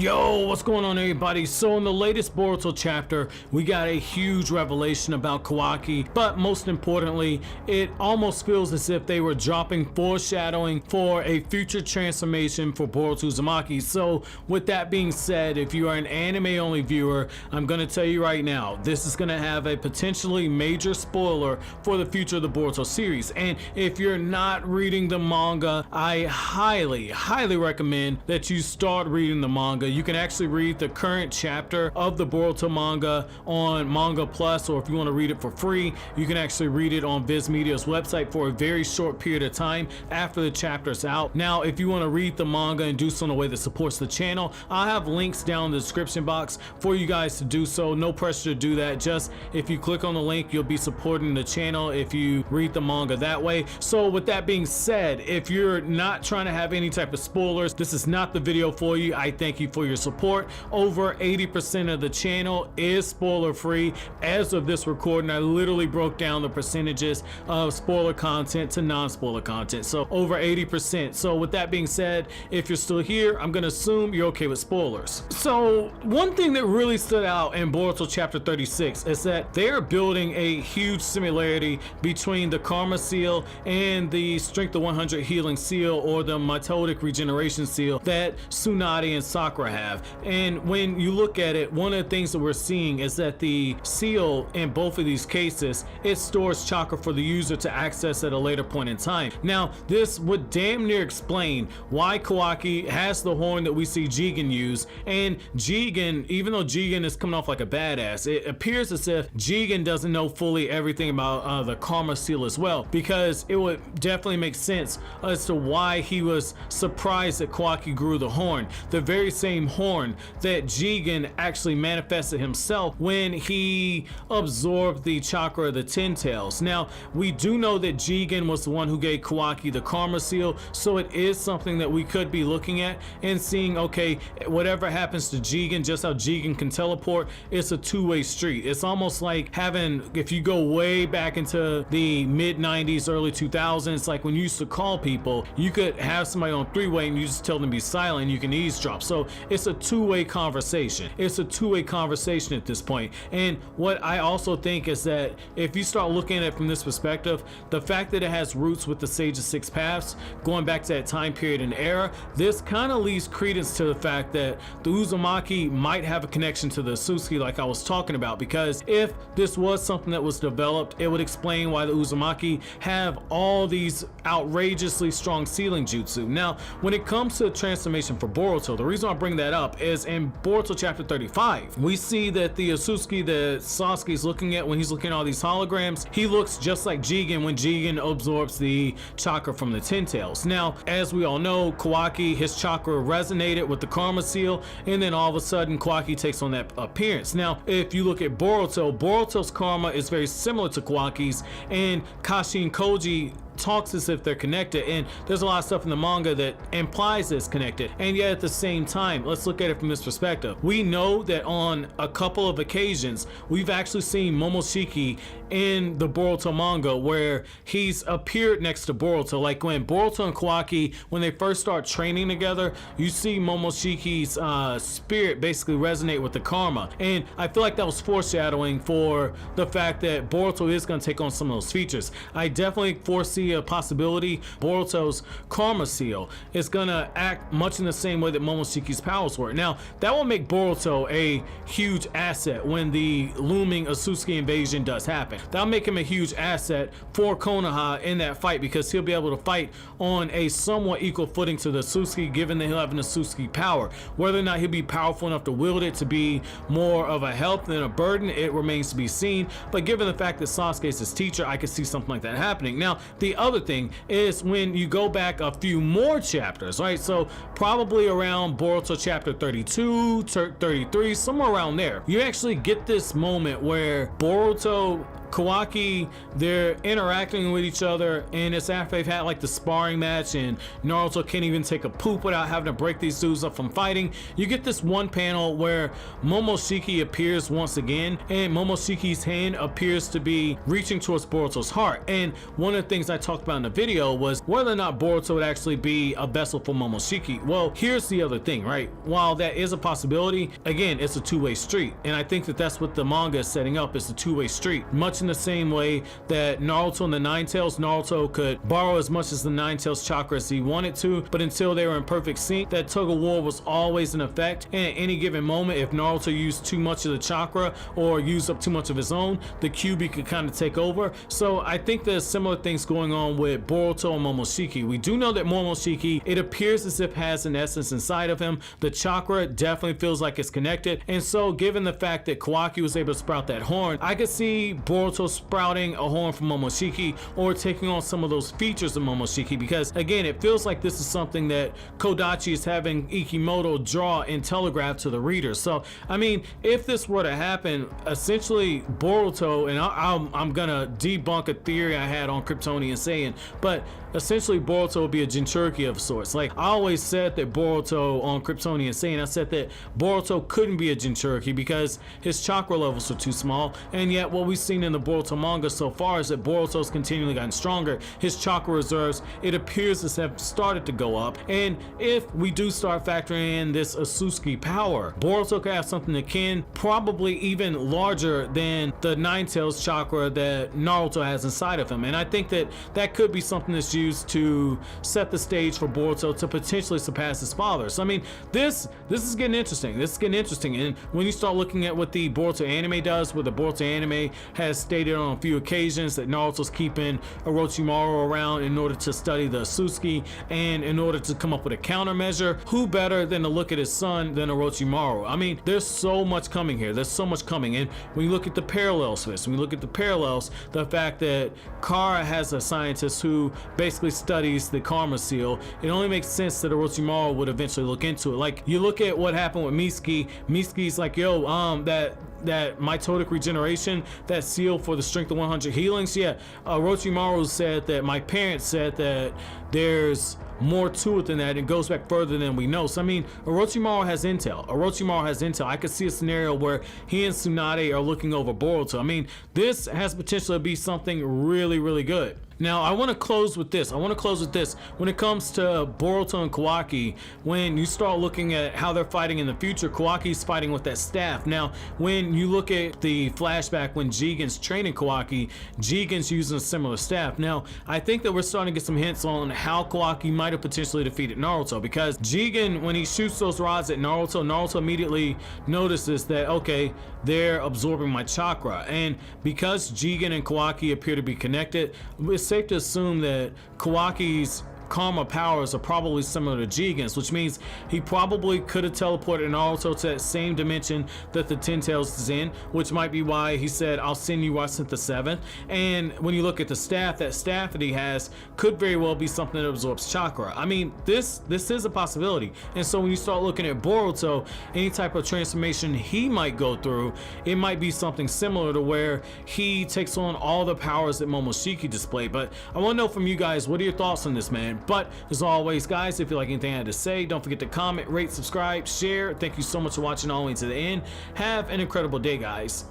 Yo, what's going on everybody? So in the latest Boruto chapter, we got a huge revelation about Kawaki, but most importantly, it almost feels as if they were dropping foreshadowing for a future transformation for Boruto Uzumaki. So with that being said, if you are an anime only viewer, I'm going to tell you right now, this is going to have a potentially major spoiler for the future of the Boruto series. And if you're not reading the manga, I highly recommend that you start reading the manga. You can actually read the current chapter of the Boruto manga on Manga Plus, or if you want to read it for free, you can actually read it on Viz Media's website for a very short period of time after the chapter's out. Now, if you want to read the manga and do so in a way that supports the channel, I'll have links down in the description box for you guys to do so. No pressure to do that. Just if you click on the link, you'll be supporting the channel if you read the manga that way. So with that being said, if you're not trying to have any type of spoilers, this is not the video for you. I thank you for your support. Over 80% of the channel is spoiler free. As of this recording, I literally broke down the percentages of spoiler content to non-spoiler content, so over 80%. So with that being said, if you're still here, I'm gonna assume you're okay with spoilers. So one thing that really stood out in Boruto chapter 36 is that they're building a huge similarity between the Karma seal and the Strength of 100 healing seal, or the mitotic regeneration seal that Tsunade and Sakura have. And when you look at it, one of the things that we're seeing is that the seal in both of these cases, it stores chakra for the user to access at a later point in time. Now, this would damn near explain why Kawaki has the horn that we see Jigen use, and Jigen, even though Jigen is coming off like a badass, it appears as if Jigen doesn't know fully everything about the Karma seal as well, because it would definitely make sense as to why he was surprised that Kawaki grew the horn, the very same horn that Jigen actually manifested himself when he absorbed the chakra of the Ten Tails. Now, we do know that Jigen was the one who gave Kawaki the Karma seal, so it is something that we could be looking at and seeing, okay, whatever happens to Jigen, just how Jigen can teleport, it's a two-way street. It's almost like having, if you go way back into the mid-90s, early 2000s, like when you used to call people, you could have somebody on three-way and you just tell them to be silent, you can eavesdrop. So it's a two-way conversation. It's a two-way conversation at this point. And what I also think is that if you start looking at it from this perspective, the fact that it has roots with the Sage of Six Paths, going back to that time period and era, this kind of leaves credence to the fact that the Uzumaki might have a connection to the Otsutsuki like I was talking about, because if this was something that was developed, it would explain why the Uzumaki have all these outrageously strong sealing jutsu. Now, when it comes to transformation for Boruto, the reason I bring that up is in Boruto chapter 35, we see that the Otsutsuki that Sasuke is looking at when he's looking at all these holograms, he looks just like Jigen when Jigen absorbs the chakra from the Ten Tails. Now, as we all know, Kawaki, his chakra resonated with the Karma seal, and then all of a sudden Kawaki takes on that appearance. Now, if you look at Boruto, Boruto's karma is very similar to Kawaki's, and Kashi and Koji talks as if they're connected, and there's a lot of stuff in the manga that implies it's connected. And yet at the same time, let's look at it from this perspective. We know that on a couple of occasions we've actually seen Momoshiki in the Boruto manga where he's appeared next to Boruto. Like when Boruto and Kawaki, when they first start training together, you see Momoshiki's spirit basically resonate with the karma, and I feel like that was foreshadowing for the fact that Boruto is going to take on some of those features. I definitely foresee a possibility Boruto's Karma seal is gonna act much in the same way that Momoshiki's powers were. Now, that will make Boruto a huge asset when the looming Otsutsuki invasion does happen. That'll make him a huge asset for Konoha in that fight, because he'll be able to fight on a somewhat equal footing to the Otsutsuki, given that he'll have an Otsutsuki power. Whether or not he'll be powerful enough to wield it to be more of a help than a burden, it remains to be seen. But given the fact that Sasuke is his teacher, I could see something like that happening. Now, the other thing is when you go back a few more chapters, right? So probably around Boruto chapter 32, 33, somewhere around there, you actually get this moment where Boruto Kawaki, they're interacting with each other, and it's after they've had like the sparring match, and Naruto can't even take a poop without having to break these dudes up from fighting. You get this one panel where Momoshiki appears once again, and Momoshiki's hand appears to be reaching towards Boruto's heart. And one of the things I talked about in the video was whether or not Boruto would actually be a vessel for Momoshiki. Well, here's the other thing, right? While that is a possibility, again, it's a two-way street, and I think that that's what the manga is setting up, is a two-way street, much in the same way that Naruto and the Nine Tails, Naruto could borrow as much as the Nine Tails chakra as he wanted to, but until they were in perfect sync, that tug of war was always in effect, and at any given moment, if Naruto used too much of the chakra or used up too much of his own, the Kyuubi could kind of take over. So I think there's similar things going on with Boruto and Momoshiki. We do know that Momoshiki, it appears as if has an essence inside of him. The chakra definitely feels like it's connected, and so given the fact that Kawaki was able to sprout that horn, I could see Boruto sprouting a horn from Momoshiki or taking on some of those features of Momoshiki, because again, it feels like this is something that Kodachi is having Ikimoto draw and telegraph to the reader. So I mean, if this were to happen, essentially Boruto, and I'm gonna debunk a theory I had on Kryptonian Saiyan, but essentially Boruto would be a jinchuuriki of sorts. Like, I always said that Boruto on Kryptonian Saiyan, I said that Boruto couldn't be a jinchuuriki because his chakra levels are too small, and yet what we've seen in the Boruto manga so far is that Boruto's continually gotten stronger. His chakra reserves, it appears to have started to go up, and if we do start factoring in this Otsutsuki power, Boruto could have something akin, probably even larger than the Nine Tails chakra that Naruto has inside of him. And I think that that could be something that's used to set the stage for Boruto to potentially surpass his father. So I mean, this is getting interesting. This is getting interesting. And when you start looking at what the Boruto anime does, where the Boruto anime has stated on a few occasions that Naruto's keeping Orochimaru around in order to study the Otsutsuki and in order to come up with a countermeasure, who better than to look at his son than Orochimaru? I mean, there's so much coming here. There's so much coming. And when you look at the parallels for this, when you look at the parallels, the fact that Kara has a scientist who basically studies the Karma seal, it only makes sense that Orochimaru would eventually look into it. Like, you look at what happened with Mitsuki. Mitsuki's like, yo, that mitotic regeneration, that seal for the strength of 100 healings. Yeah, Orochimaru said that my parents said that there's more to it than that. It goes back further than we know. So I mean, Orochimaru has intel. Orochimaru has intel. I could see a scenario where he and Tsunade are looking over Boruto. I mean, this has potential to be something really, really good. Now, I want to close with this. When it comes to Boruto and Kawaki, when you start looking at how they're fighting in the future, Kawaki's fighting with that staff. Now, when you look at the flashback when Jigen's training Kawaki, Jigen's using a similar staff. Now, I think that we're starting to get some hints on how Kawaki might have potentially defeated Naruto, because Jigen, when he shoots those rods at Naruto, Naruto immediately notices that, okay, they're absorbing my chakra. And because Jigen and Kawaki appear to be connected, it's safe to assume that Kawaki's Karma powers are probably similar to Jigen's, which means he probably could have teleported Naruto to that same dimension that the Ten Tails is in, which might be why he said, I'll send you where I sent the seventh. And when you look at the staff, that staff that he has could very well be something that absorbs chakra. I mean, this is a possibility. And so when you start looking at Boruto, any type of transformation he might go through, it might be something similar to where he takes on all the powers that Momoshiki displayed. But I want to know from you guys, what are your thoughts on this, man? But as always, guys, if you like anything I had to say, don't forget to comment, rate, subscribe, share. Thank you so much for watching all the way to the end. Have an incredible day, guys.